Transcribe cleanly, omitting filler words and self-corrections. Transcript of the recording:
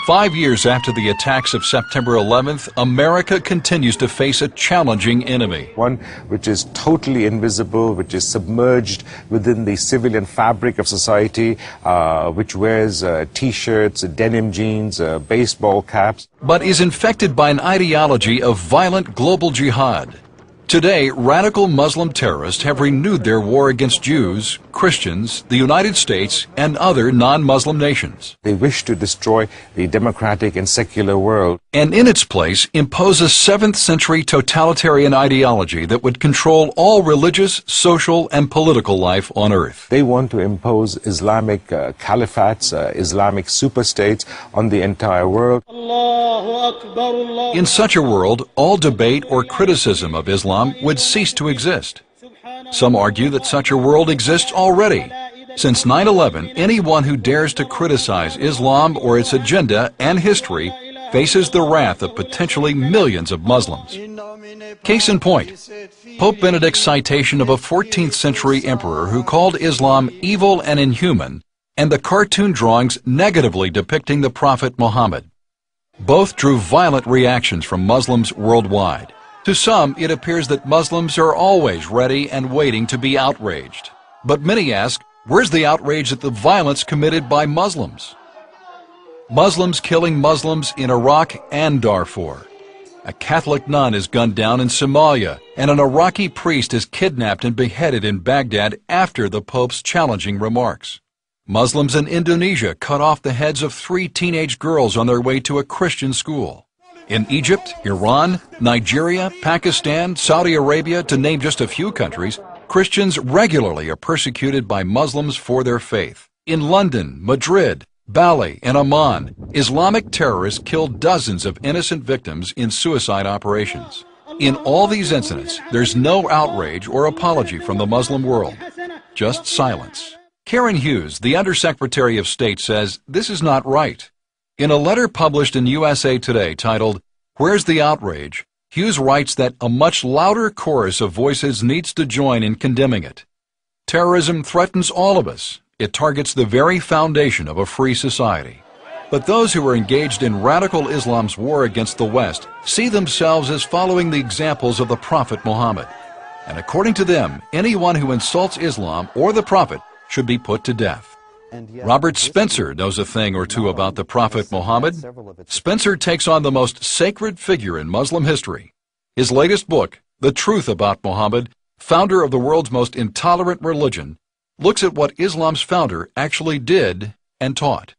5 years after the attacks of September 11th, America continues to face a challenging enemy. One which is totally invisible, which is submerged within the civilian fabric of society, which wears T-shirts, denim jeans, baseball caps. But is infected by an ideology of violent global jihad. Today, radical Muslim terrorists have renewed their war against Jews, Christians, the United States, and other non-Muslim nations. They wish to destroy the democratic and secular world. And in its place, impose a 7th century totalitarian ideology that would control all religious, social, and political life on earth. They want to impose Islamic caliphates, Islamic superstates on the entire world. In such a world, all debate or criticism of Islam would cease to exist. Some argue that such a world exists already. Since 9/11, anyone who dares to criticize Islam or its agenda and history faces the wrath of potentially millions of Muslims. Case in point, Pope Benedict's citation of a 14th century emperor who called Islam evil and inhuman, and the cartoon drawings negatively depicting the Prophet Muhammad. Both drew violent reactions from Muslims worldwide. To some, it appears that Muslims are always ready and waiting to be outraged. But many ask, where's the outrage at the violence committed by Muslims? Muslims killing Muslims in Iraq and Darfur. A Catholic nun is gunned down in Somalia, and an Iraqi priest is kidnapped and beheaded in Baghdad after the Pope's challenging remarks. Muslims in Indonesia cut off the heads of 3 teenage girls on their way to a Christian school. In Egypt, Iran, Nigeria, Pakistan, Saudi Arabia, to name just a few countries, Christians regularly are persecuted by Muslims for their faith. In London, Madrid, Bali, and Amman, Islamic terrorists killed dozens of innocent victims in suicide operations. In all these incidents, there's no outrage or apology from the Muslim world, just silence. Karen Hughes, the Undersecretary of State, says this is not right. In a letter published in USA Today titled, "Where's the Outrage?" Hughes writes that a much louder chorus of voices needs to join in condemning it. Terrorism threatens all of us. It targets the very foundation of a free society. But those who are engaged in radical Islam's war against the West see themselves as following the examples of the Prophet Muhammad. And according to them, anyone who insults Islam or the Prophet should be put to death. Robert Spencer knows a thing or two about the Prophet Muhammad. Spencer takes on the most sacred figure in Muslim history. His latest book, The Truth About Muhammad, founder of the world's most intolerant religion, looks at what Islam's founder actually did and taught.